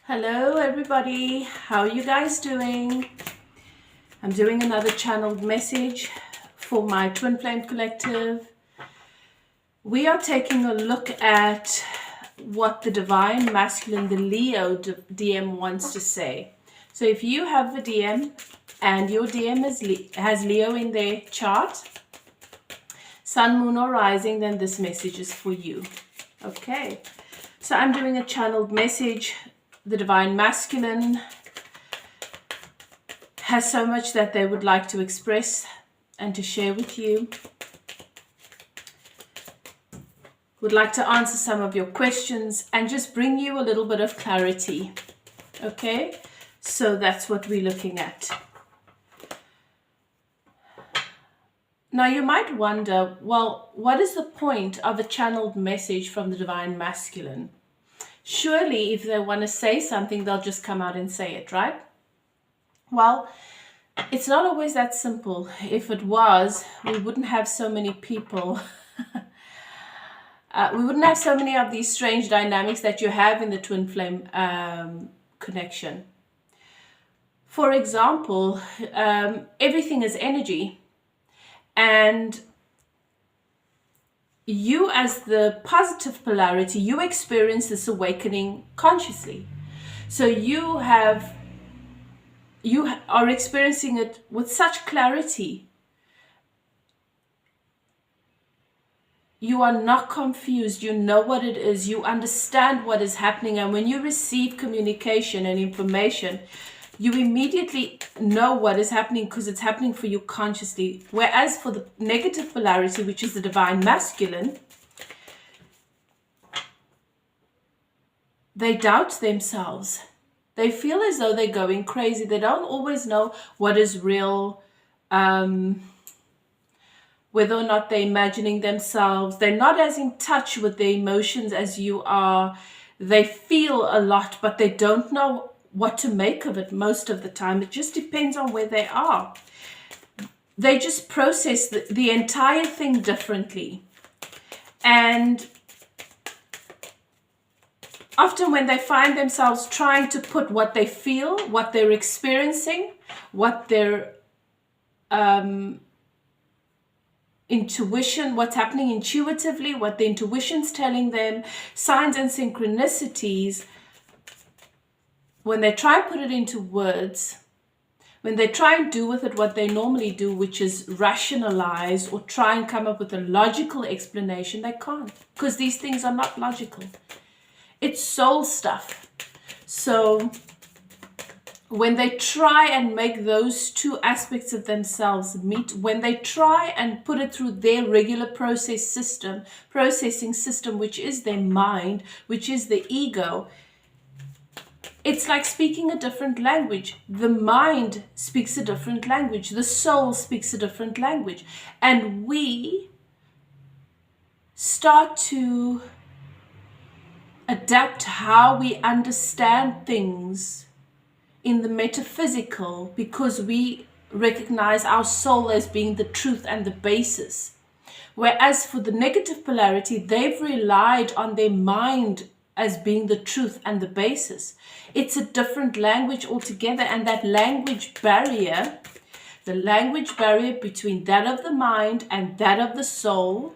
Hello, everybody. How are you guys doing? I'm doing another channeled message for my Twin Flame Collective. We are taking a look at what the Divine Masculine, the Leo DM wants to say. So if you have a DM and your DM has Leo in their chart, Sun, Moon, or Rising, then this message is for you. Okay. So I'm doing a channeled message. The Divine Masculine has so much that they would like to express and to share with you. Would like to answer some of your questions and just bring you a little bit of clarity. Okay, so that's what we're looking at. Now you might wonder, well, what is the point of a channeled message from the Divine Masculine? Surely if they want to say something, they'll just come out and say it, right? Well, it's not always that simple. If it was, we wouldn't have so many people. We wouldn't have so many of these strange dynamics that you have in the twin flame connection. For example, everything is energy. And you, as the positive polarity, you experience this awakening consciously. So you are experiencing it with such clarity. You are not confused. You know what it is. You understand what is happening. And when you receive communication and information, you immediately know what is happening because it's happening for you consciously. Whereas for the negative polarity, which is the Divine Masculine, they doubt themselves. They feel as though they're going crazy. They don't always know what is real, whether or not they're imagining themselves. They're not as in touch with their emotions as you are. They feel a lot, but they don't know what to make of it most of the time. It just depends on where they are. They just process the entire thing differently. And often when they find themselves trying to put what they feel, what they're experiencing, what their intuition, what's happening intuitively, what the intuition's telling them, signs and synchronicities, when they try and put it into words, when they try and do with it what they normally do, which is rationalize or try and come up with a logical explanation, they can't, because these things are not logical. It's soul stuff. So when they try and make those two aspects of themselves meet, when they try and put it through their regular processing system, which is their mind, which is the ego, it's like speaking a different language. The mind speaks a different language. The soul speaks a different language. And we start to adapt how we understand things in the metaphysical because we recognize our soul as being the truth and the basis. Whereas for the negative polarity, they've relied on their mind as being the truth and the basis. It's a different language altogether, and that language barrier, the language barrier between that of the mind and that of the soul,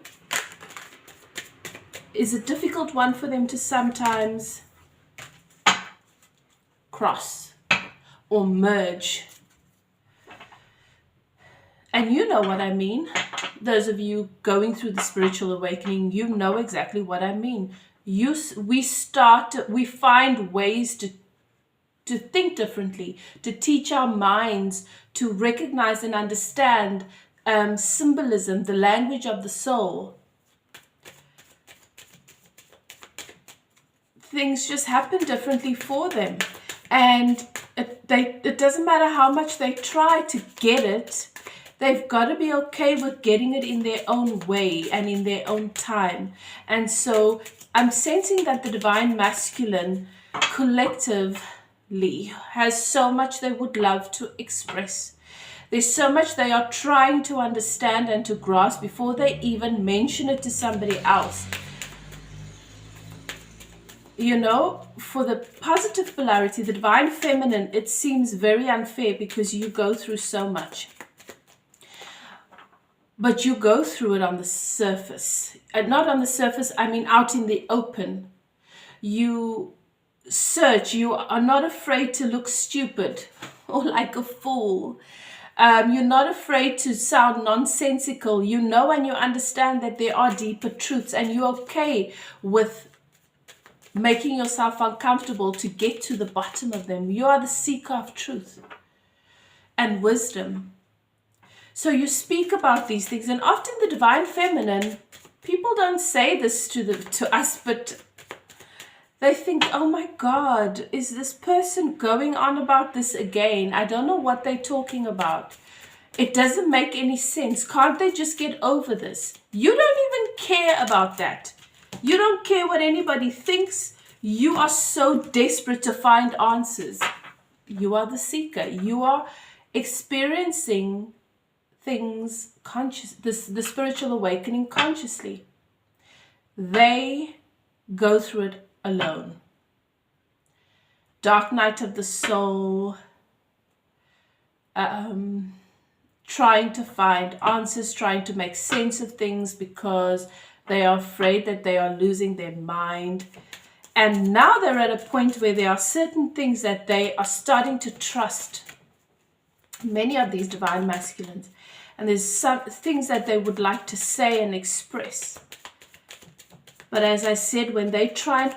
is a difficult one for them to sometimes cross or merge. And you know what I mean. Those of you going through the spiritual awakening, you know exactly what I mean. We find ways to think differently, to teach our minds to recognize and understand symbolism, the language of the soul. Things just happen differently for them. And it doesn't matter how much they try to get it, they've got to be okay with getting it in their own way and in their own time. And so I'm sensing that the Divine Masculine collectively has so much they would love to express. There's so much they are trying to understand and to grasp before they even mention it to somebody else. you know, for the positive polarity, the divine feminine, it seems very unfair because you go through so much. But you go through it on the surface. And not on the surface, I mean out in the open. You search, you are not afraid to look stupid or like a fool. You're not afraid to sound nonsensical. You know and you understand that there are deeper truths, and you're okay with making yourself uncomfortable to get to the bottom of them. You are the seeker of truth and wisdom. So you speak about these things, and often the divine feminine, people don't say this to us, but they think, oh my God, is this person going on about this again? I don't know what they're talking about. It doesn't make any sense. Can't they just get over this? You don't even care about that. You don't care what anybody thinks. You are so desperate to find answers. You are the seeker. You are experiencing things conscious, the spiritual awakening consciously. They go through it alone. Dark night of the soul, trying to find answers, trying to make sense of things because they are afraid that they are losing their mind. And now they're at a point where there are certain things that they are starting to trust. Many of these divine masculines. And there's some things that they would like to say and express. But as I said, when they try and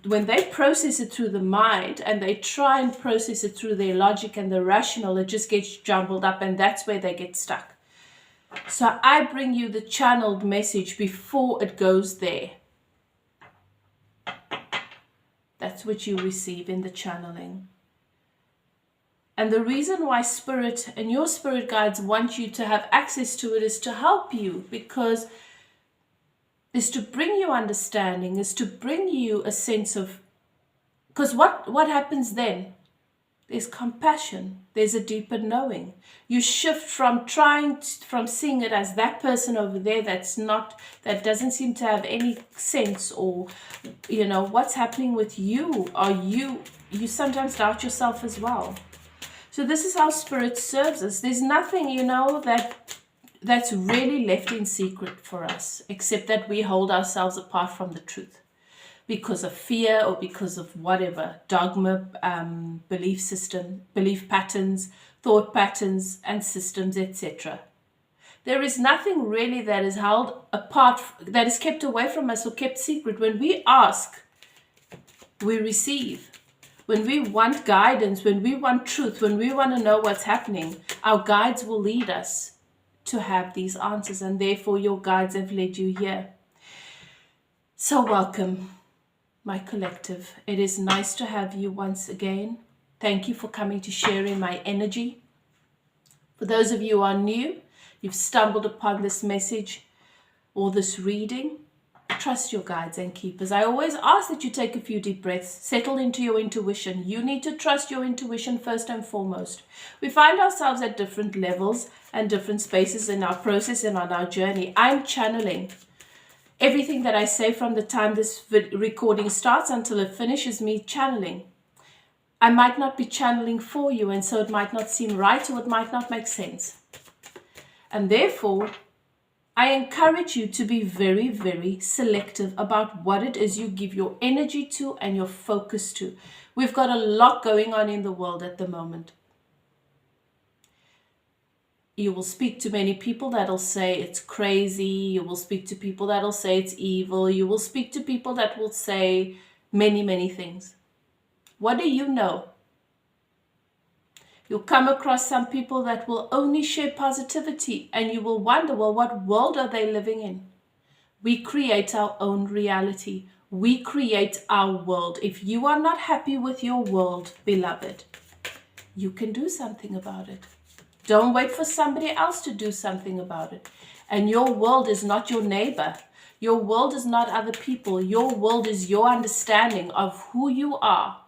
when they process it through the mind and they try and process it through their logic and the rational, it just gets jumbled up, and that's where they get stuck. So I bring you the channeled message before it goes there. That's what you receive in the channeling. And the reason why Spirit and your spirit guides want you to have access to it is to help you, because is to bring you understanding, is to bring you a sense of, because what happens then? There's compassion, there's a deeper knowing. You shift from from seeing it as that person over there that doesn't seem to have any sense, or, you know, what's happening with you? You sometimes doubt yourself as well. So this is how Spirit serves us. There's nothing, you know, that's really left in secret for us, except that we hold ourselves apart from the truth because of fear or because of whatever, dogma, belief system, belief patterns, thought patterns and systems, etc. There is nothing really that is held apart, that is kept away from us or kept secret. When we ask, we receive. When we want guidance, when we want truth, when we want to know what's happening, our guides will lead us to have these answers, and therefore your guides have led you here. So welcome, my collective. It is nice to have you once again. Thank you for coming to share in my energy. For those of you who are new, you've stumbled upon this message or this reading, trust your guides and keepers. I always ask that you take a few deep breaths, settle into your intuition. You need to trust your intuition first and foremost. We find ourselves at different levels and different spaces in our process and on our journey. I'm channeling. Everything that I say from the time this recording starts until it finishes, me channeling. I might not be channeling for you, and so it might not seem right or it might not make sense. And therefore, I encourage you to be very, very selective about what it is you give your energy to and your focus to. We've got a lot going on in the world at the moment. You will speak to many people that'll say it's crazy. You will speak to people that'll say it's evil. You will speak to people that will say many, many things. What do you know? You'll come across some people that will only share positivity, and you will wonder, well, what world are they living in? We create our own reality. We create our world. If you are not happy with your world, beloved, you can do something about it. Don't wait for somebody else to do something about it. And your world is not your neighbor. Your world is not other people. Your world is your understanding of who you are,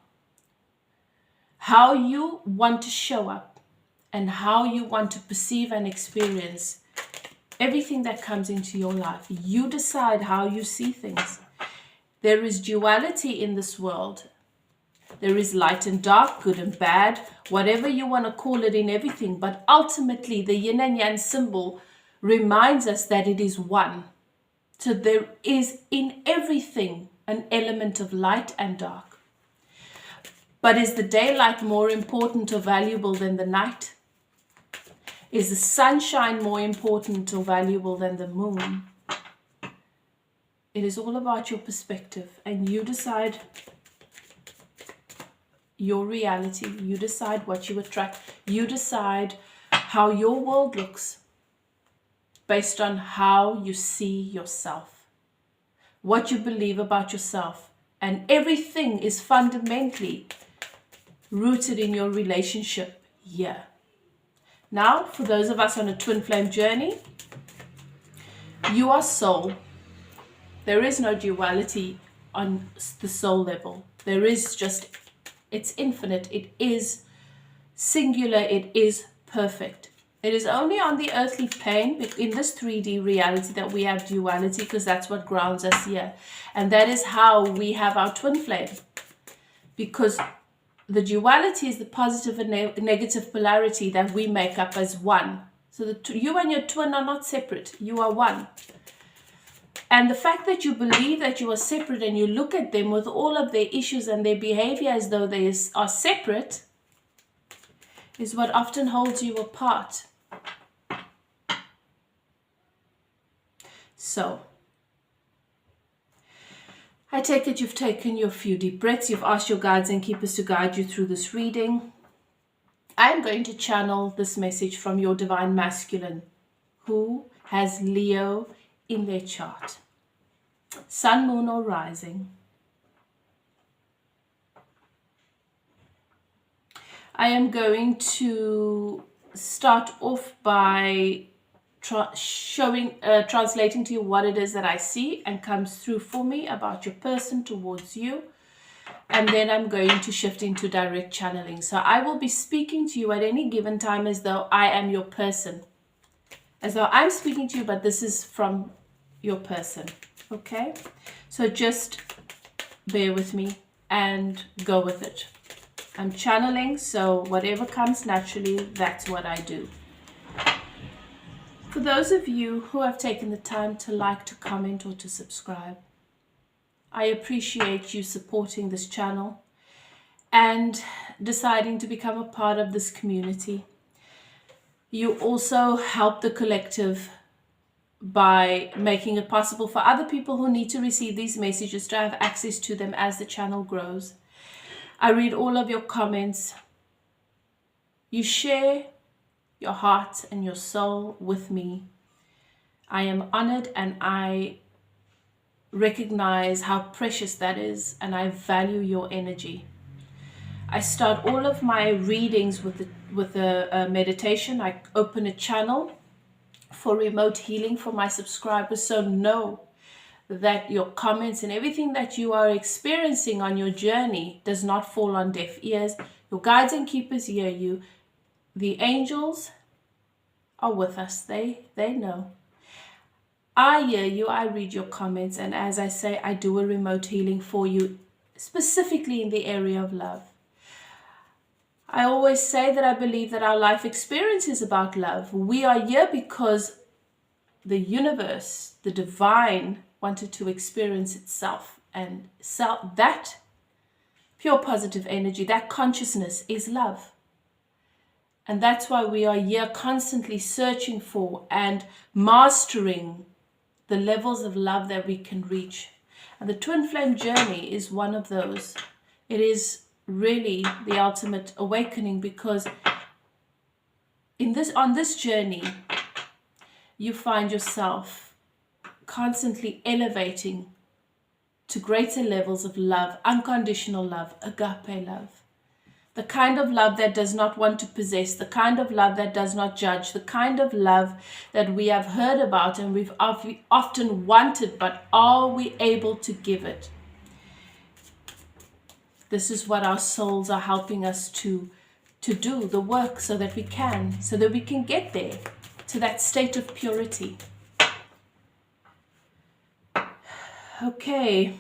how you want to show up, and how you want to perceive and experience everything that comes into your life. You decide how you see things. There is duality in this world. There is light and dark, good and bad, whatever you want to call it in everything. But ultimately, the yin and yang symbol reminds us that it is one. So there is in everything an element of light and dark. But is the daylight more important or valuable than the night? Is the sunshine more important or valuable than the moon? It is all about your perspective, and you decide your reality. You decide what you attract. You decide how your world looks based on how you see yourself, what you believe about yourself. And everything is fundamentally rooted in your relationship here. Now, for those of us on a twin flame journey, you are soul. There is no duality on the soul level. There is just, it's infinite. It is singular. It is perfect. It is only on the earthly plane, in this 3D reality, that we have duality, because that's what grounds us here. And that is how we have our twin flame. Because the duality is the positive and negative polarity that we make up as one. So you and your twin are not separate. You are one. And the fact that you believe that you are separate and you look at them with all of their issues and their behavior as though they are separate is what often holds you apart. So, I take it you've taken your few deep breaths. You've asked your guides and keepers to guide you through this reading. I'm going to channel this message from your divine masculine, who has Leo in their chart. Sun, moon, or rising. I am going to start off by translating to you what it is that I see and comes through for me about your person towards you. And then I'm going to shift into direct channeling. So I will be speaking to you at any given time as though I am your person. As though I'm speaking to you, but this is from your person. Okay? So just bear with me and go with it. I'm channeling, so whatever comes naturally, that's what I do. For those of you who have taken the time to like, to comment, or to subscribe, I appreciate you supporting this channel and deciding to become a part of this community. You also help the collective by making it possible for other people who need to receive these messages to have access to them as the channel grows. I read all of your comments. You share your heart and your soul with me. I am honored and I recognize how precious that is, and I value your energy. I start all of my readings with a meditation. I open a channel for remote healing for my subscribers, so know that your comments and everything that you are experiencing on your journey does not fall on deaf ears. Your guides and keepers hear you. The angels are with us. They know. I hear you. I read your comments, and as I say, I do a remote healing for you, specifically in the area of love. I always say that I believe that our life experience is about love. We are here because the universe, the divine, wanted to experience itself, and that pure positive energy, that consciousness is love. And that's why we are here constantly searching for and mastering the levels of love that we can reach. And the twin flame journey is one of those. It is really the ultimate awakening, because on this journey you find yourself constantly elevating to greater levels of love, unconditional love, agape love. The kind of love that does not want to possess, the kind of love that does not judge, the kind of love that we have heard about and we've often wanted, but are we able to give it? This is what our souls are helping us to do, the work, so that we can get there, to that state of purity. Okay.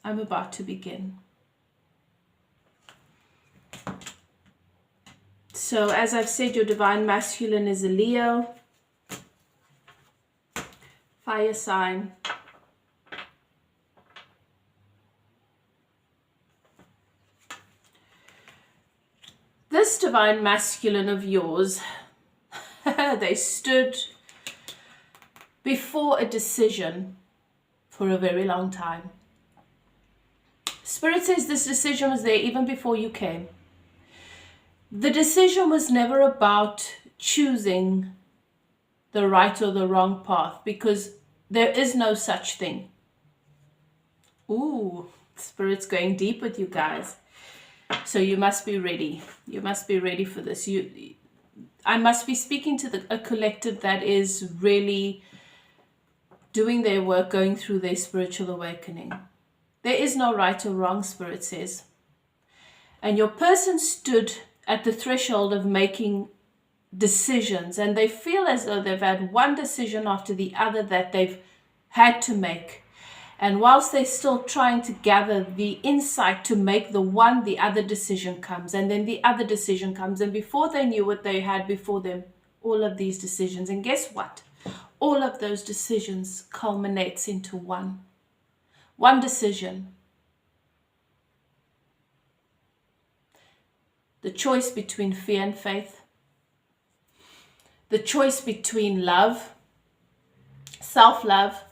I'm about to begin. So as I've said, your divine masculine is a Leo, fire sign. This divine masculine of yours, they stood before a decision for a very long time. Spirit says this decision was there even before you came. The decision was never about choosing the right or the wrong path, because there is no such thing. Ooh, Spirit's going deep with you guys. So you must be ready. You must be ready for this. I must be speaking to a collective that is really doing their work, going through their spiritual awakening. There is no right or wrong, Spirit says. And your person stood at the threshold of making decisions, and they feel as though they've had one decision after the other that they've had to make. And whilst they're still trying to gather the insight to make the other decision comes, and then the other decision comes, and before they knew what they had before them, all of these decisions. And guess what? All of those decisions culminates into one decision. The choice between fear and faith. The choice between love, self-love,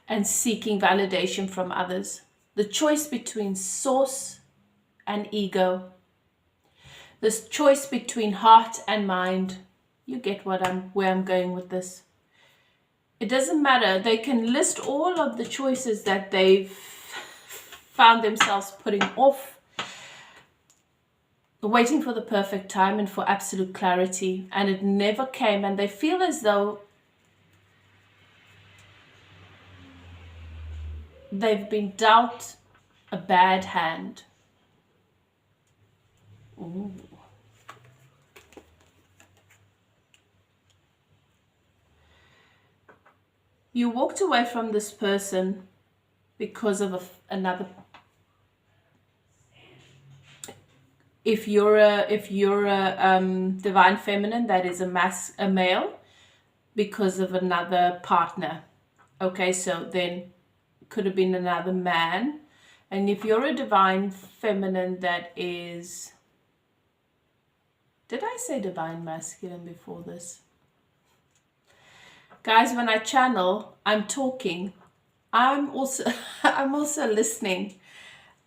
and seeking validation from others. The choice between source and ego. This choice between heart and mind. You get where I'm going with this. It doesn't matter. They can list all of the choices that they've found themselves putting off, waiting for the perfect time and for absolute clarity, and it never came, and they feel as though they've been dealt a bad hand. Ooh. You walked away from this person because of another. If you're a divine feminine, that is a male, because of another partner. Okay, so then could have been another man. And if you're a divine feminine, that is, did I say divine masculine before this? Guys, when I channel, I'm talking. I'm also listening.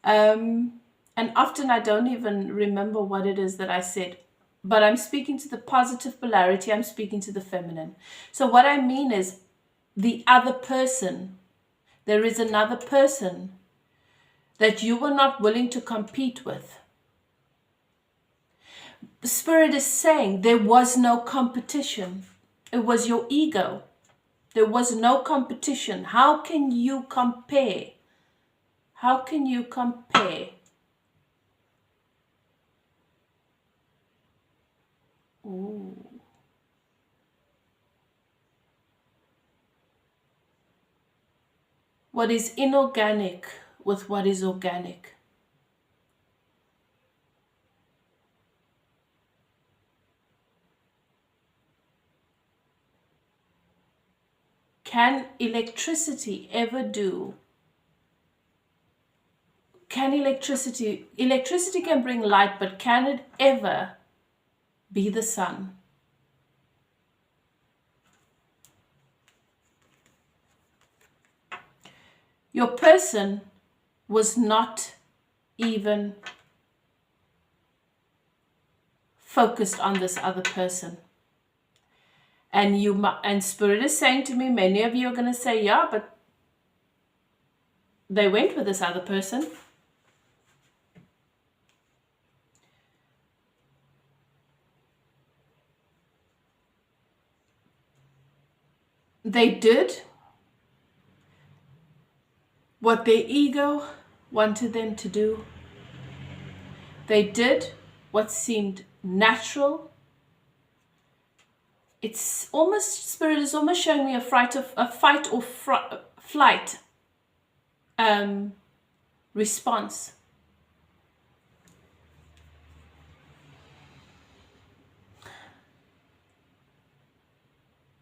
And often I don't even remember what it is that I said, but I'm speaking to the positive polarity. I'm speaking to the feminine. So what I mean is the other person. There is another person that you were not willing to compete with. The Spirit is saying there was no competition. It was your ego. There was no competition. How can you compare? How can you compare? Ooh. What is inorganic with what is organic? Can electricity ever do? Can electricity can bring light, but can it ever be the sun? Your person was not even focused on this other person. And Spirit is saying to me, many of you are going to say, yeah, but they went with this other person. They did what their ego wanted them to do. They did what seemed natural. It's almost, Spirit is almost showing me a fight or flight response.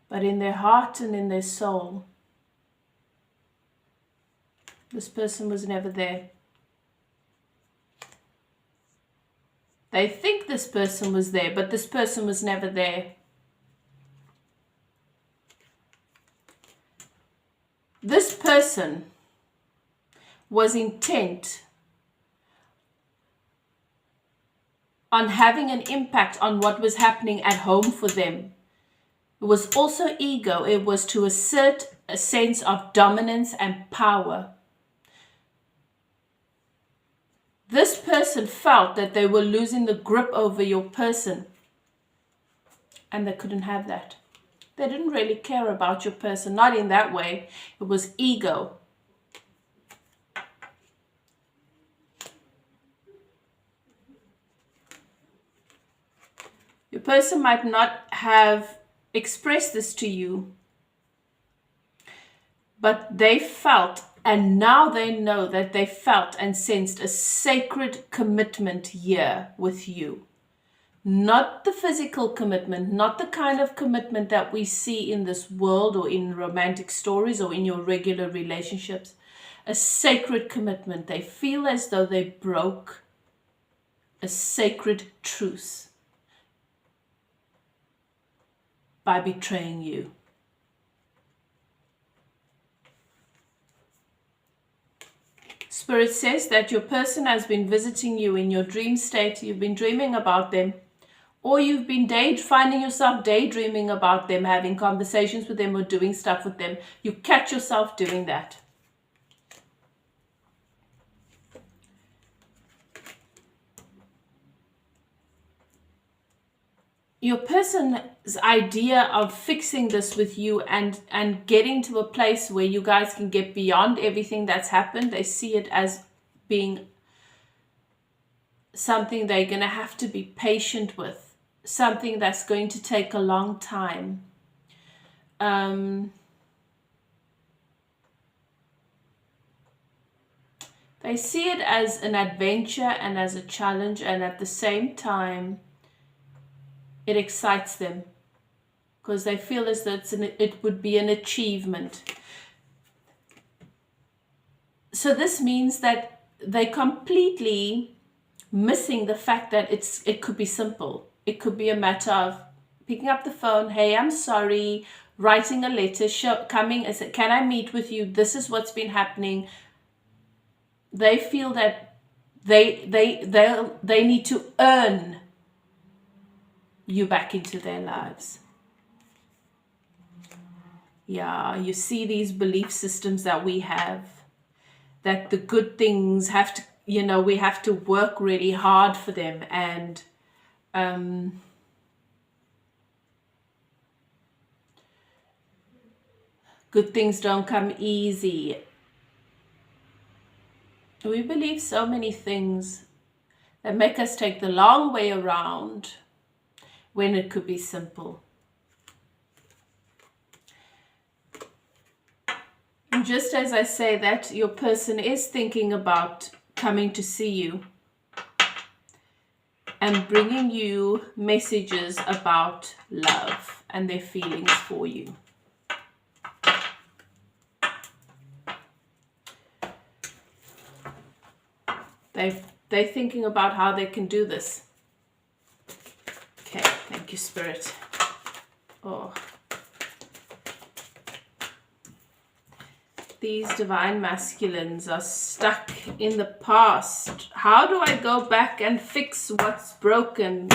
But in their heart and in their soul, this person was never there. They think this person was there, but this person was never there. This person was intent on having an impact on what was happening at home for them. It was also ego. It was to assert a sense of dominance and power. This person felt that they were losing the grip over your person, and they couldn't have that. They didn't really care about your person, not in that way. It was ego. Your person might not have expressed this to you, but they felt, and now they know that they felt and sensed a sacred commitment here with you. Not the physical commitment, not the kind of commitment that we see in this world or in romantic stories or in your regular relationships. A sacred commitment. They feel as though they broke a sacred truce by betraying you. Spirit says that your person has been visiting you in your dream state. You've been dreaming about them, or you've been finding yourself daydreaming about them, having conversations with them or doing stuff with them. You catch yourself doing that. Your person's idea of fixing this with you and getting to a place where you guys can get beyond everything that's happened, they see it as being something they're going to have to be patient with, something that's going to take a long time. They see it as an adventure and as a challenge, and at the same time, it excites them because they feel as though it would be an achievement. So this means that they're completely missing the fact that it could be simple. It could be a matter of picking up the phone, hey, I'm sorry, writing a letter, coming and say, can I meet with you? This is what's been happening. They feel that they need to earn you back into their lives. Yeah, you see these belief systems that we have, that the good things have to, we have to work really hard for them, and good things don't come easy. We believe so many things that make us take the long way around when it could be simple. And just as I say that, your person is thinking about coming to see you and bringing you messages about love and their feelings for you. They're thinking about how they can do this. Okay, thank you, Spirit. Oh. These divine masculines are stuck in the past. How do I go back and fix what's broken?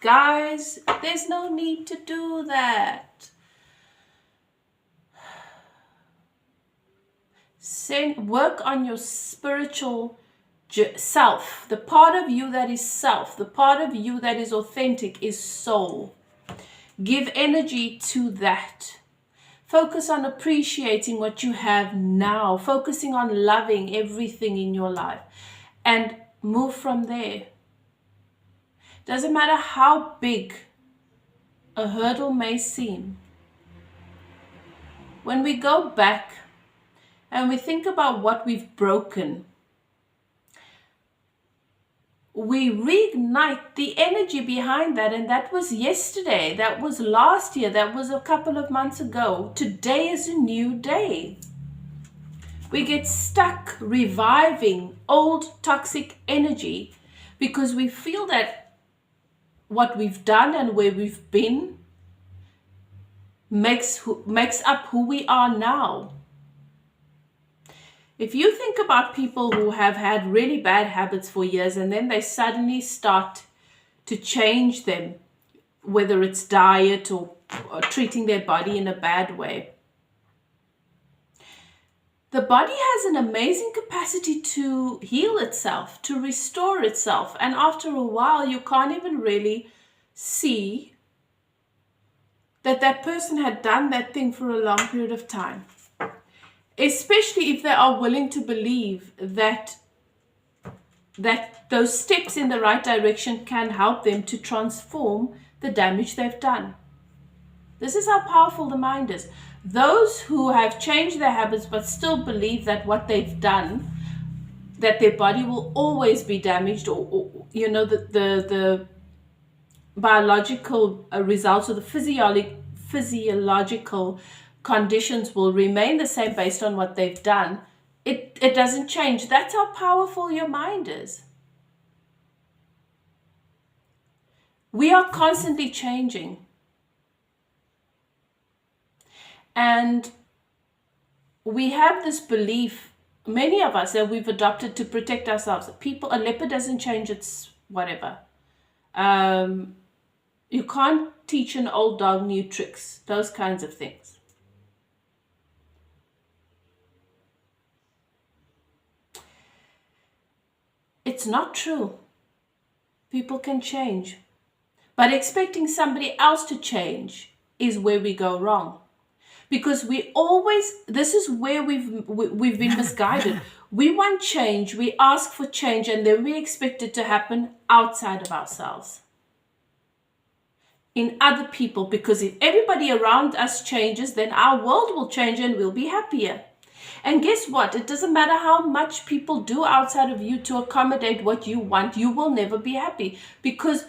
Guys, there's no need to do that. Work on your spiritual self. The part of you that is self, the part of you that is authentic, is soul. Give energy to that. Focus on appreciating what you have now, focusing on loving everything in your life, and move from there. Doesn't matter how big a hurdle may seem. When we go back and we think about what we've broken, we reignite the energy behind that. And that was yesterday, that was last year, that was a couple of months ago. Today is a new day. We get stuck reviving old toxic energy because we feel that what we've done and where we've been makes up who we are now. If you think about people who have had really bad habits for years and then they suddenly start to change them, whether it's diet or treating their body in a bad way, the body has an amazing capacity to heal itself, to restore itself. And after a while, you can't even really see that that person had done that thing for a long period of time. Especially if they are willing to believe that those steps in the right direction can help them to transform the damage they've done. This is how powerful the mind is. Those who have changed their habits but still believe that what they've done, that their body will always be damaged, or the biological results or the physiological conditions will remain the same based on what they've done. It doesn't change. That's how powerful your mind is. We are constantly changing. And we have this belief, many of us, that we've adopted to protect ourselves. A leopard doesn't change its whatever. You can't teach an old dog new tricks, those kinds of things. It's not true. People can change. But expecting somebody else to change is where we go wrong. Because this is where we've been misguided. We want change, we ask for change, and then we expect it to happen outside of ourselves, in other people. Because if everybody around us changes, then our world will change and we'll be happier. And guess what? It doesn't matter how much people do outside of you to accommodate what you want, you will never be happy. Because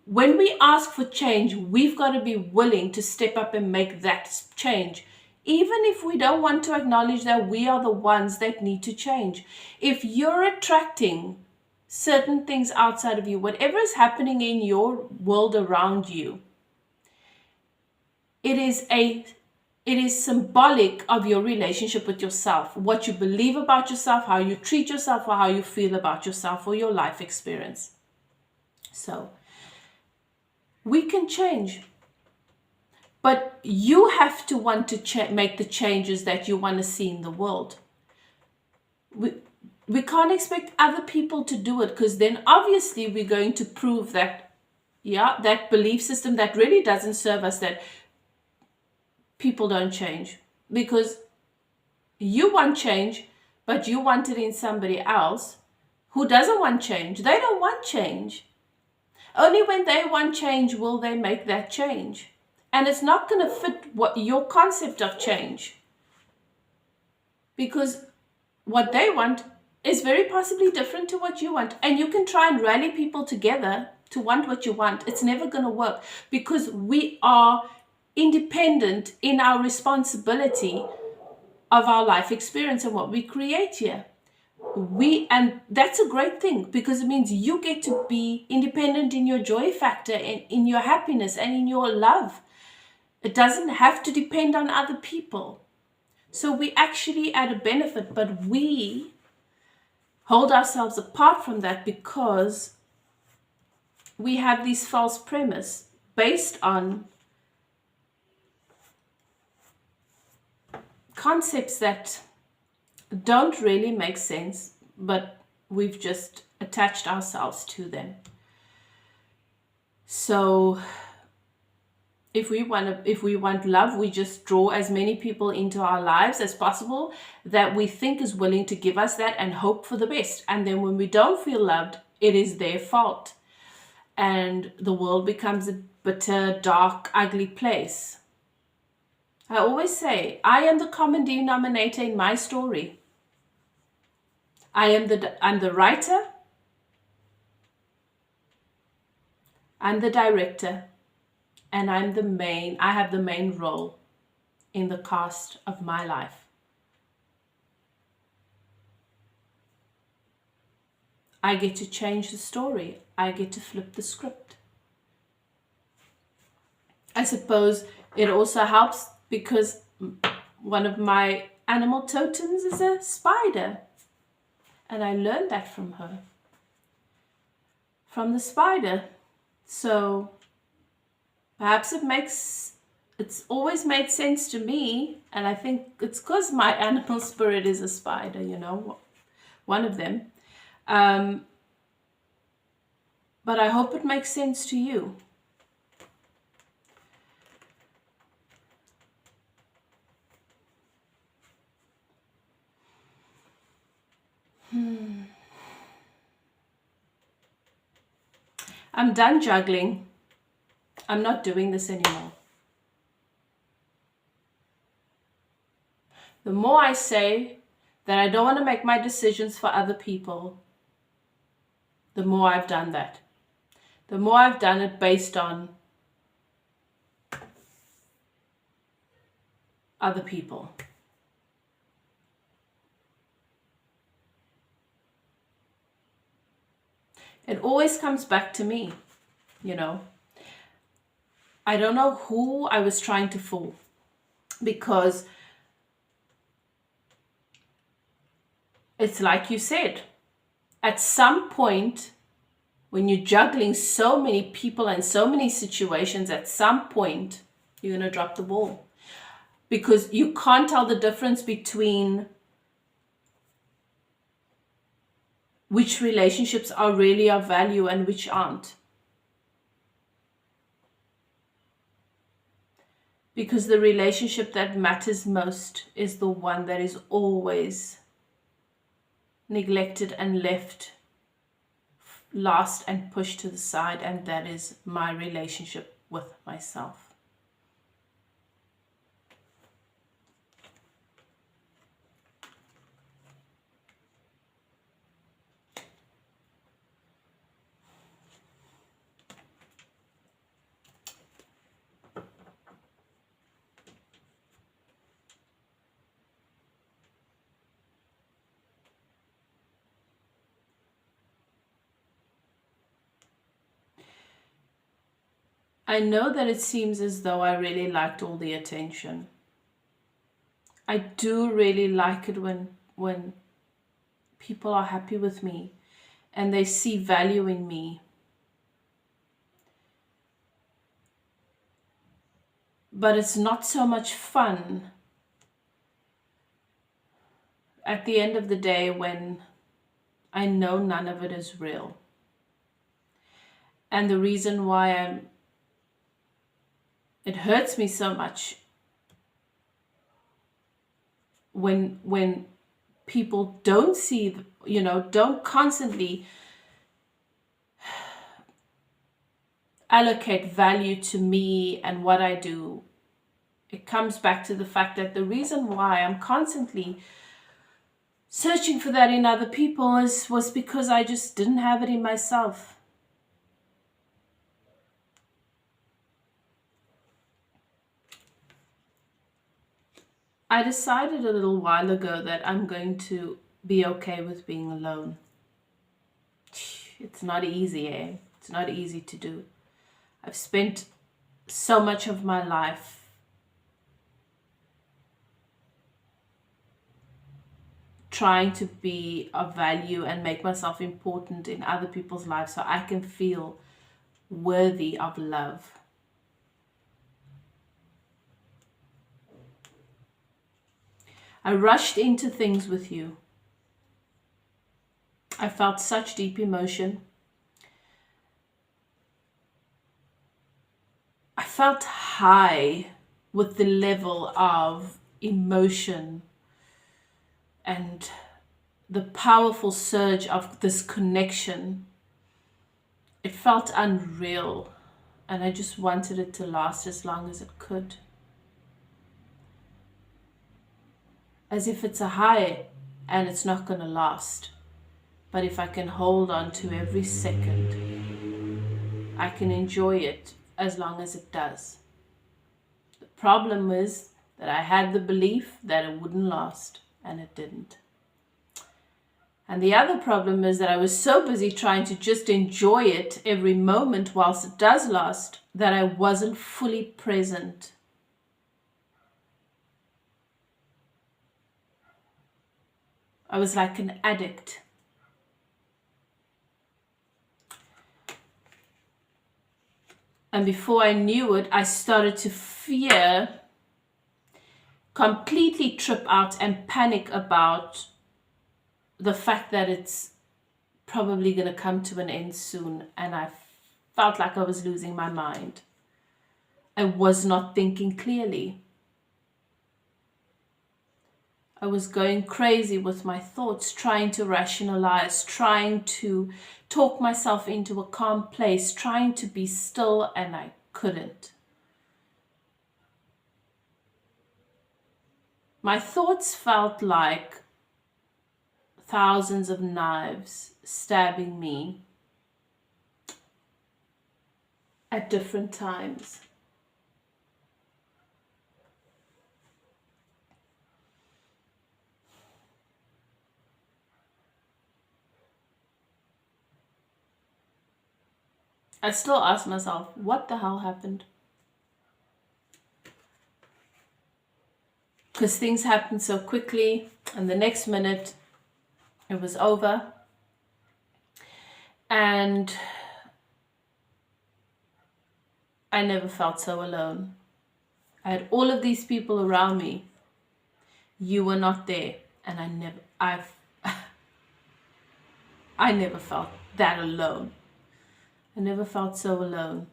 when we ask for change, we've got to be willing to step up and make that change, even if we don't want to acknowledge that we are the ones that need to change. If you're attracting certain things outside of you, whatever is happening in your world around you, it is symbolic of your relationship with yourself, what you believe about yourself, how you treat yourself, or how you feel about yourself, or your life experience. So we can change, but you have to want to make the changes that you want to see in the world. We can't expect other people to do it, because then obviously we're going to prove that, that belief system that really doesn't serve us, that people don't change. Because you want change, but you want it in somebody else who doesn't want change. They don't want change. Only when they want change will they make that change. And it's not going to fit what your concept of change. Because what they want is very possibly different to what you want. And you can try and rally people together to want what you want. It's never going to work, because we are independent in our responsibility of our life experience and what we create here. And that's a great thing, because it means you get to be independent in your joy factor, in your happiness, and in your love. It doesn't have to depend on other people. So we actually add a benefit, but we hold ourselves apart from that because we have these false premise based on concepts that don't really make sense, but we've just attached ourselves to them. So if we want love, we just draw as many people into our lives as possible that we think is willing to give us that, and hope for the best. And then when we don't feel loved, it is their fault. And the world becomes a bitter, dark, ugly place. I always say, I am the common denominator in my story. I'm the writer. I'm the director, and I have the main role in the cast of my life. I get to change the story. I get to flip the script. I suppose it also helps because one of my animal totems is a spider. And I learned that from her, from the spider. So perhaps it's always made sense to me. And I think it's because my animal spirit is a spider, one of them. But I hope it makes sense to you. I'm done juggling. I'm not doing this anymore. The more I say that I don't want to make my decisions for other people, the more I've done that. The more I've done it based on other people. It always comes back to me, I don't know who I was trying to fool, because it's like you said, at some point, when you're juggling so many people and so many situations, at some point, you're going to drop the ball. Because you can't tell the difference between which relationships are really of value and which aren't. Because the relationship that matters most is the one that is always neglected and left last and pushed to the side, and that is my relationship with myself. I know that it seems as though I really liked all the attention. I do really like it when people are happy with me and they see value in me. But it's not so much fun at the end of the day when I know none of it is real. And the reason why it hurts me so much when people don't see, don't constantly allocate value to me and what I do. It comes back to the fact that the reason why I'm constantly searching for that in other people was because I just didn't have it in myself. I decided a little while ago that I'm going to be okay with being alone. It's not easy, eh? It's not easy to do. I've spent so much of my life trying to be of value and make myself important in other people's lives so I can feel worthy of love. I rushed into things with you. I felt such deep emotion. I felt high with the level of emotion and the powerful surge of this connection. It felt unreal, and I just wanted it to last as long as it could. As if it's a high and it's not going to last. But if I can hold on to every second, I can enjoy it as long as it does. The problem is that I had the belief that it wouldn't last, and it didn't. And the other problem is that I was so busy trying to just enjoy it every moment whilst it does last that I wasn't fully present. I was like an addict. And before I knew it, I started to fear, completely trip out and panic about the fact that it's probably going to come to an end soon. And I felt like I was losing my mind. I was not thinking clearly. I was going crazy with my thoughts, trying to rationalize, trying to talk myself into a calm place, trying to be still, and I couldn't. My thoughts felt like thousands of knives stabbing me at different times. I still ask myself, what the hell happened? Because things happened so quickly, and the next minute it was over. And I never felt so alone. I had all of these people around me. You were not there, and I never felt that alone. I never felt so alone.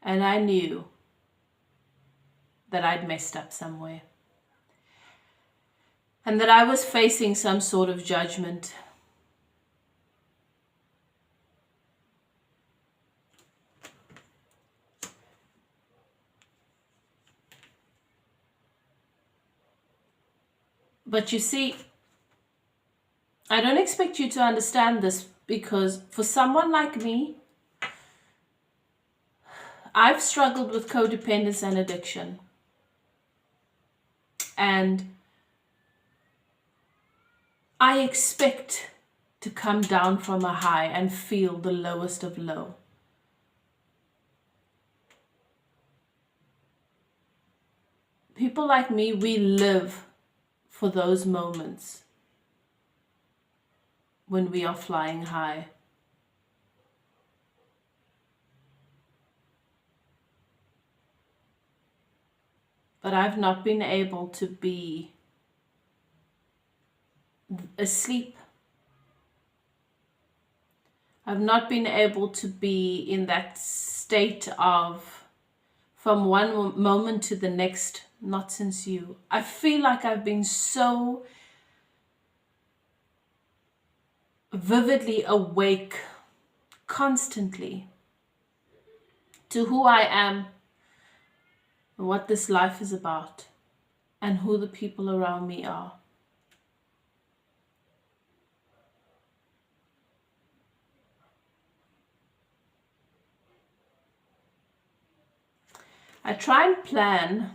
And I knew that I'd messed up somewhere. And that I was facing some sort of judgment. But you see, I don't expect you to understand this, because for someone like me, I've struggled with codependence and addiction. And I expect to come down from a high and feel the lowest of low. People like me, we live for those moments when we are flying high. But I've not been able to be asleep. I've not been able to be in that state of, from one moment to the next, not since you. I feel like I've been so vividly awake constantly to who I am, what this life is about, and who the people around me are. I try and plan.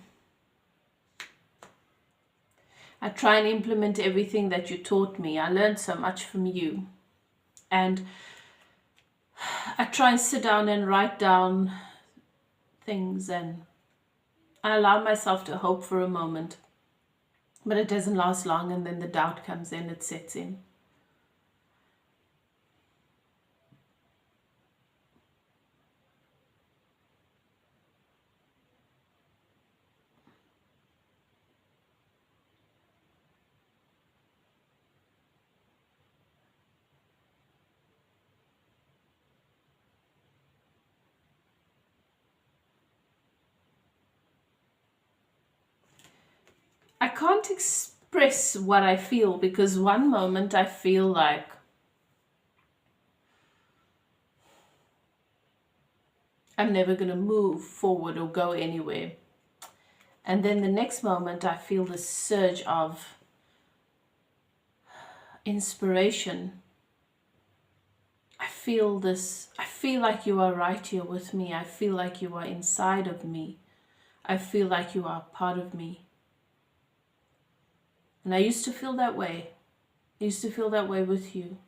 I try and implement everything that you taught me. I learned so much from you. And I try and sit down and write down things, and I allow myself to hope for a moment. But it doesn't last long, and then the doubt comes in, it sets in. I can't express what I feel, because one moment I feel like I'm never going to move forward or go anywhere. And then the next moment I feel this surge of inspiration. I feel this. I feel like you are right here with me. I feel like you are inside of me. I feel like you are part of me. And I used to feel that way. I used to feel that way with you.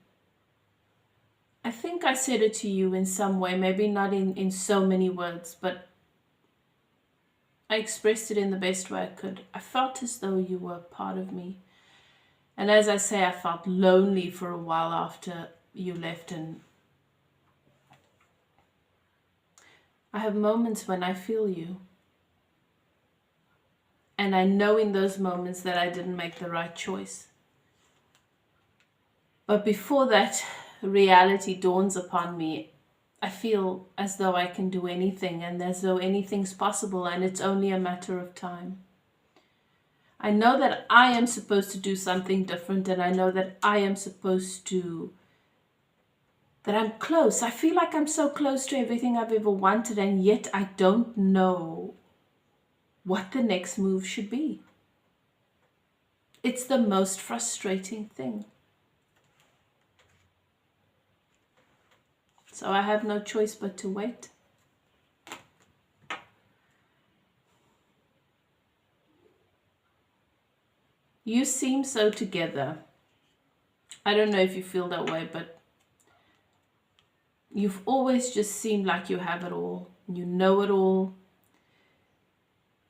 I think I said it to you in some way, maybe not in so many words, but I expressed it in the best way I could. I felt as though you were part of me. And as I say, I felt lonely for a while after you left. And I have moments when I feel you. And I know in those moments that I didn't make the right choice. But before that reality dawns upon me, I feel as though I can do anything and as though anything's possible and it's only a matter of time. I know that I am supposed to do something different, and I know that I am supposed to, that I'm close. I feel like I'm so close to everything I've ever wanted, and yet I don't know what the next move should be. It's the most frustrating thing. So I have no choice but to wait. You seem so together. I don't know if you feel that way, but you've always just seemed like you have it all. You know it all.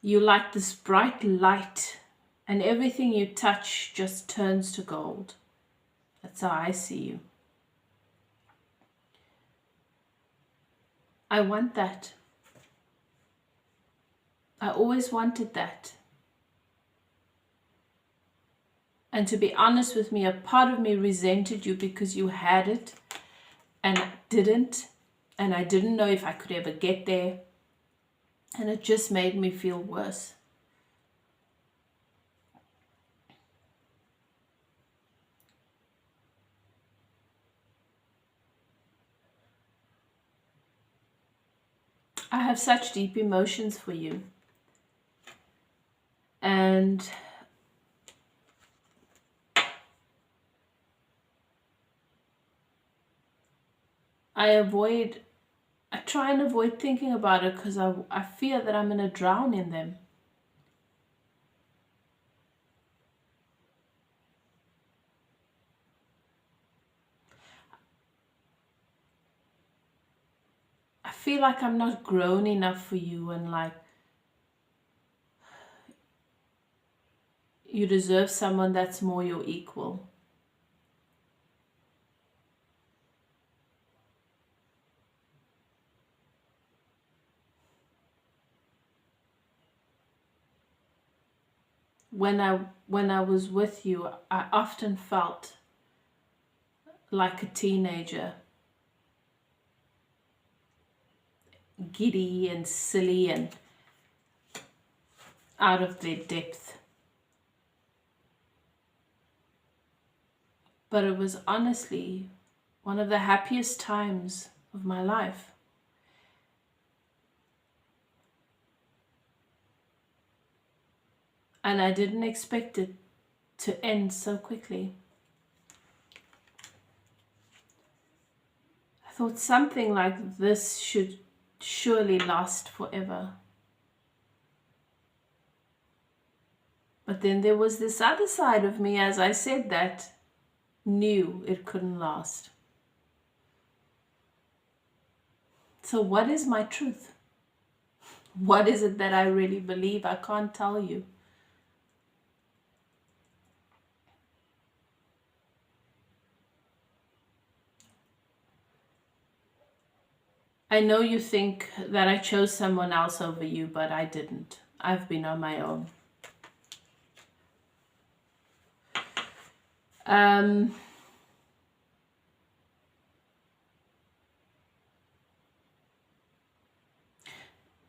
You like this bright light, and everything you touch just turns to gold. That's how I see you. I want that. I always wanted that. And to be honest with me, a part of me resented you because you had it and I didn't. And I didn't know if I could ever get there. And it just made me feel worse. I have such deep emotions for you. And I try and avoid thinking about it because I fear that I'm going to drown in them. I feel like I'm not grown enough for you, and like you deserve someone that's more your equal. When I was with you, I often felt like a teenager, giddy and silly and out of their depth. But it was honestly one of the happiest times of my life. And I didn't expect it to end so quickly. I thought something like this should surely last forever. But then there was this other side of me, as I said, that knew it couldn't last. So what is my truth? What is it that I really believe? I can't tell you. I know you think that I chose someone else over you, but I didn't. I've been on my own.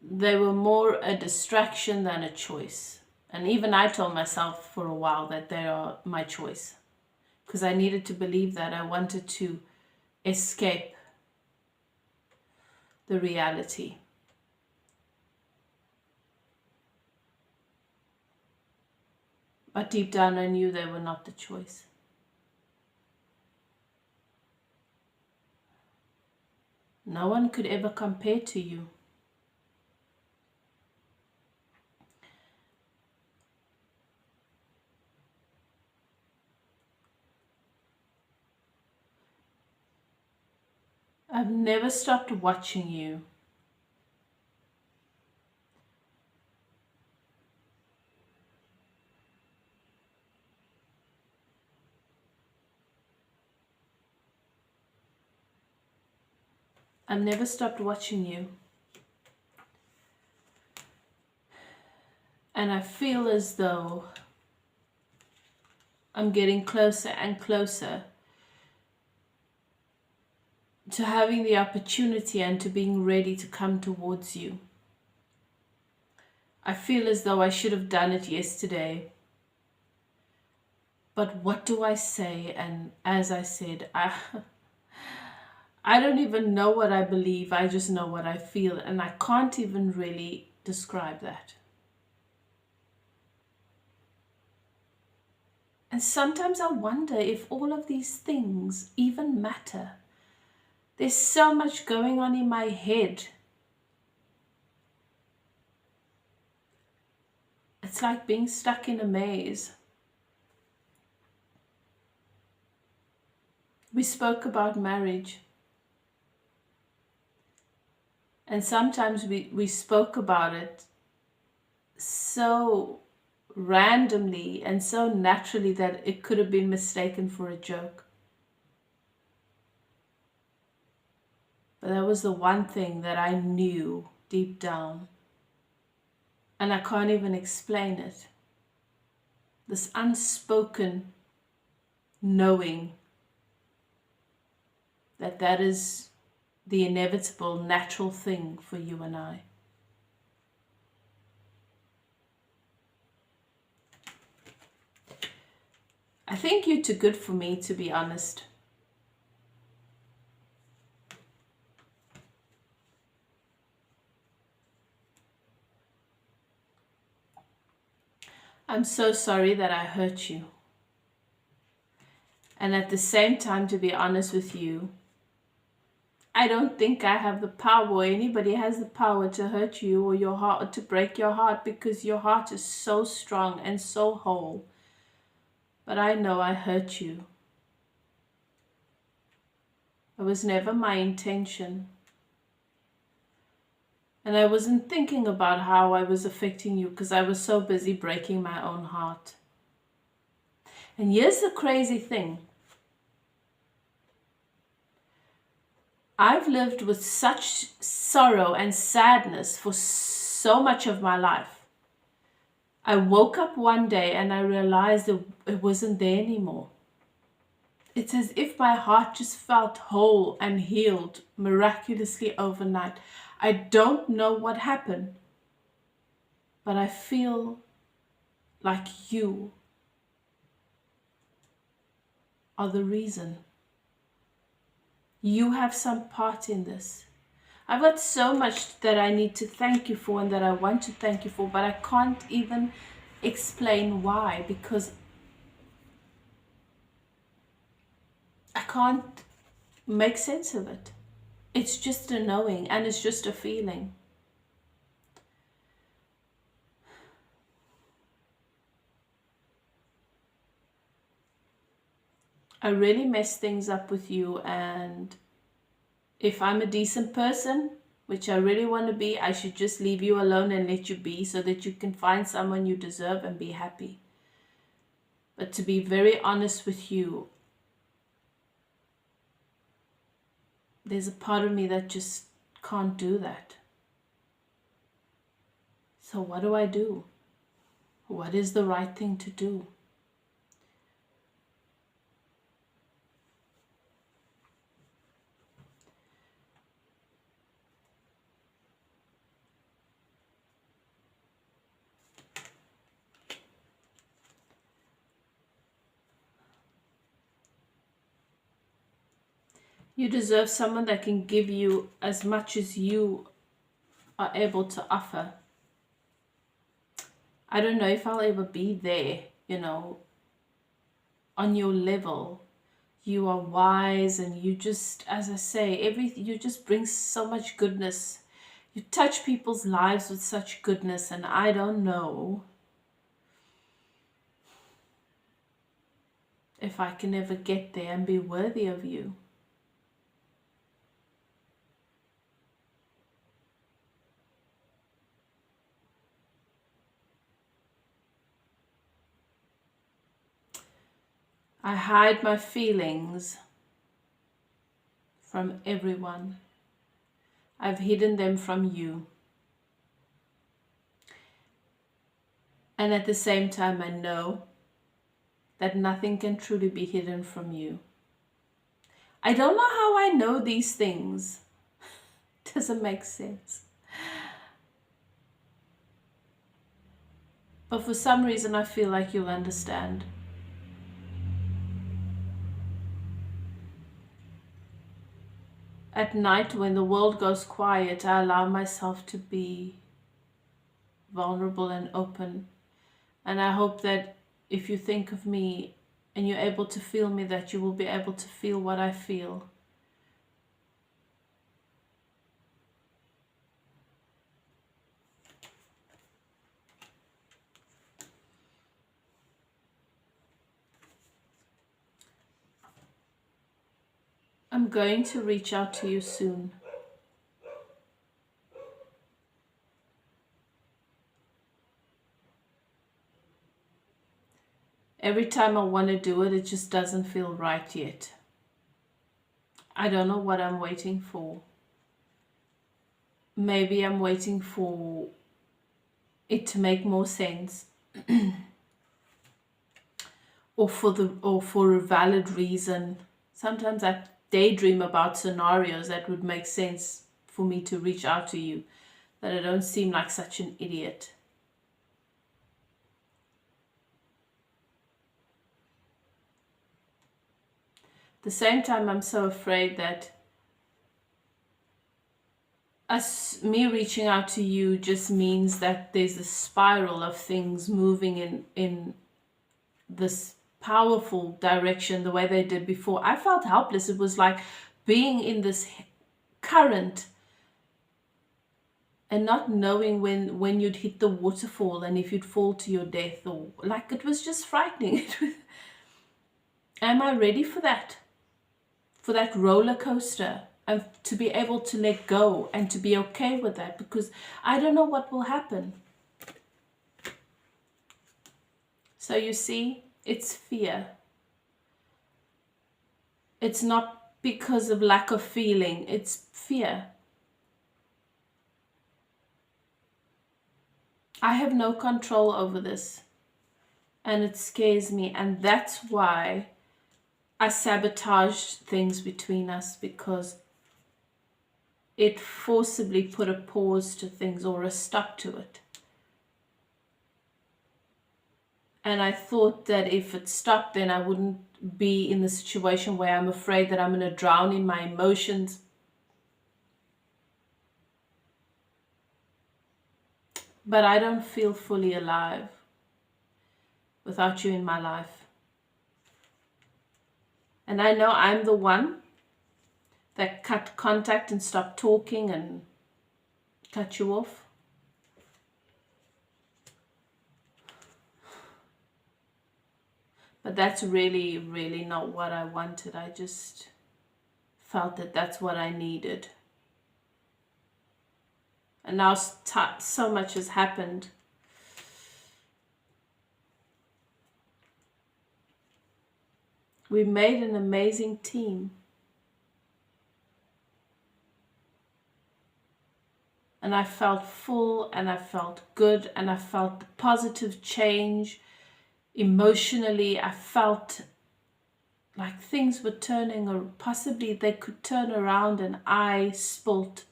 They were more a distraction than a choice. And even I told myself for a while that they are my choice. Because I needed to believe that. I wanted to escape the reality. But deep down I knew they were not the choice. No one could ever compare to you. I've never stopped watching you. I've never stopped watching you. And I feel as though I'm getting closer and closer to having the opportunity and to being ready to come towards you. I feel as though I should have done it yesterday. But what do I say? And as I said, I don't even know what I believe. I just know what I feel. And I can't even really describe that. And sometimes I wonder if all of these things even matter. There's so much going on in my head. It's like being stuck in a maze. We spoke about marriage. And sometimes we spoke about it so randomly and so naturally that it could have been mistaken for a joke. But that was the one thing that I knew deep down. And I can't even explain it. This unspoken knowing that that is the inevitable, natural thing for you and I. I think you're too good for me, to be honest. I'm so sorry that I hurt you. And at the same time, to be honest with you, I don't think I have the power, or anybody has the power to hurt you or your heart, or to break your heart, because your heart is so strong and so whole. But I know I hurt you. It was never my intention. And I wasn't thinking about how I was affecting you because I was so busy breaking my own heart. And here's the crazy thing. I've lived with such sorrow and sadness for so much of my life. I woke up one day and I realized that it wasn't there anymore. It's as if my heart just felt whole and healed miraculously overnight. I don't know what happened, but I feel like you are the reason. You have some part in this. I've got so much that I need to thank you for and that I want to thank you for, but I can't even explain why, because I can't make sense of it. It's just a knowing and it's just a feeling. I really mess things up with you, and if I'm a decent person, which I really want to be, I should just leave you alone and let you be so that you can find someone you deserve and be happy. But to be very honest with you, there's a part of me that just can't do that. So what do I do? What is the right thing to do? You deserve someone that can give you as much as you are able to offer. I don't know if I'll ever be there, on your level. You are wise, and you just, as I say, you just bring so much goodness. You touch people's lives with such goodness, and I don't know if I can ever get there and be worthy of you. I hide my feelings from everyone. I've hidden them from you. And at the same time, I know that nothing can truly be hidden from you. I don't know how I know these things. Doesn't make sense. But for some reason, I feel like you'll understand. At night, when the world goes quiet, I allow myself to be vulnerable and open. And I hope that if you think of me and you're able to feel me, that you will be able to feel what I feel. I'm going to reach out to you soon. Every time I want to do it, it just doesn't feel right yet. I don't know what I'm waiting for. Maybe I'm waiting for it to make more sense. or for a valid reason. Sometimes I daydream about scenarios that would make sense for me to reach out to you, that I don't seem like such an idiot. At the same time, I'm so afraid that me reaching out to you just means that there's a spiral of things moving in this powerful direction the way they did before. I felt helpless. It was like being in this current and not knowing when you'd hit the waterfall and if you'd fall to your death, or like, it was just frightening. Am I ready for that? For that roller coaster, and to be able to let go and to be okay with that, because I don't know what will happen. So you see, it's fear. It's not because of lack of feeling, it's fear. I have no control over this, and it scares me, and that's why I sabotaged things between us, because it forcibly put a pause to things, or a stop to it. And I thought that if it stopped, then I wouldn't be in the situation where I'm afraid that I'm going to drown in my emotions. But I don't feel fully alive without you in my life. And I know I'm the one that cut contact and stopped talking and cut you off. But that's really, really not what I wanted. I just felt that that's what I needed. And now so much has happened. We made an amazing team. And I felt full, and I felt good, and I felt the positive change. Emotionally, I felt like things were turning, or possibly they could turn around, and I spilt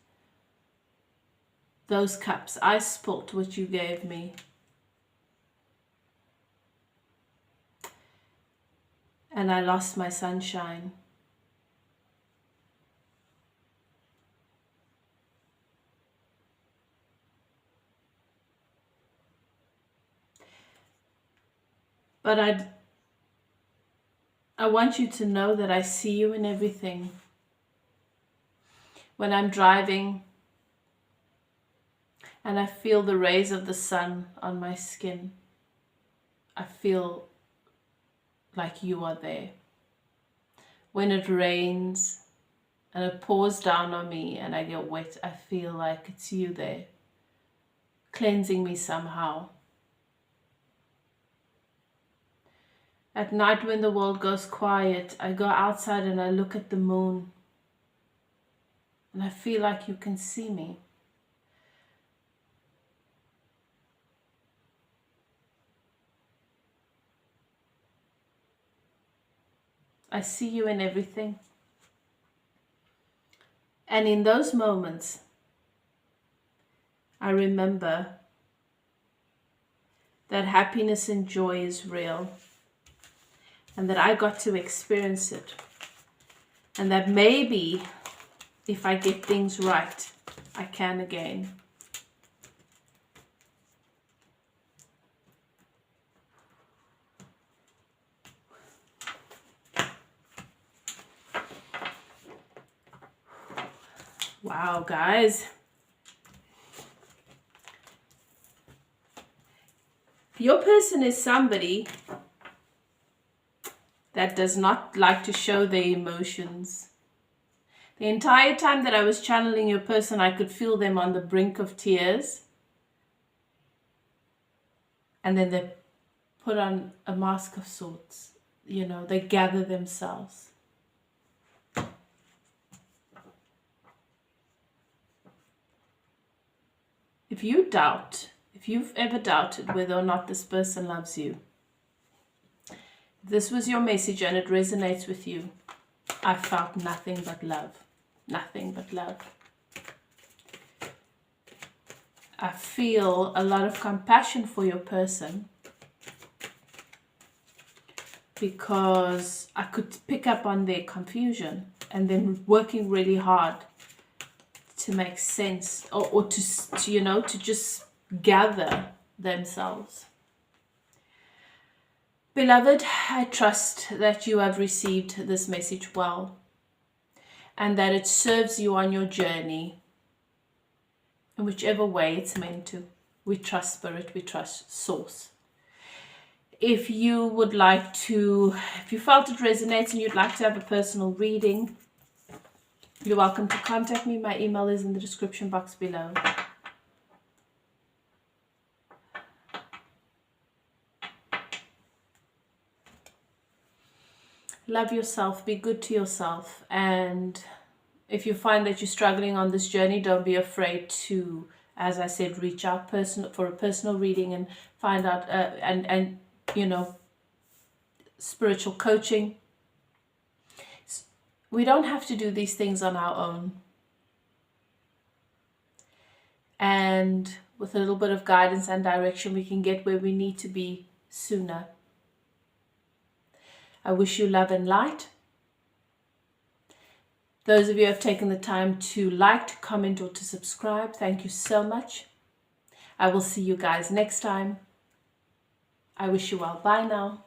those cups. I spilt what you gave me. And I lost my sunshine. But I want you to know that I see you in everything. When I'm driving and I feel the rays of the sun on my skin, I feel like you are there. When it rains and it pours down on me and I get wet, I feel like it's you there, cleansing me somehow. At night when the world goes quiet, I go outside and I look at the moon and I feel like you can see me. I see you in everything. And in those moments, I remember that happiness and joy is real and that I got to experience it. And that maybe if I get things right, I can again. Wow, guys. Your person is somebody that does not like to show their emotions. The entire time that I was channeling your person, I could feel them on the brink of tears. And then they put on a mask of sorts. You know, they gather themselves. If you doubt, if you've ever doubted whether or not this person loves you, if this was your message and it resonates with you, I felt nothing but love. Nothing but love. I feel a lot of compassion for your person because I could pick up on their confusion and then working really hard to make sense or to you know, to just gather themselves. Beloved, I trust that you have received this message well and that it serves you on your journey in whichever way it's meant to. We trust Spirit, we trust Source. If you would like to, if you felt it resonates and you'd like to have a personal reading, you're welcome to contact me. My email is in the description box below. Love yourself, be good to yourself, and if you find that you're struggling on this journey, don't be afraid to, as I said, reach out for a personal reading and find out and you know, spiritual coaching. We don't have to do these things on our own. And with a little bit of guidance and direction, we can get where we need to be sooner. I wish you love and light. Those of you who have taken the time to like, to comment, or to subscribe, thank you so much. I will see you guys next time. I wish you well. Bye now.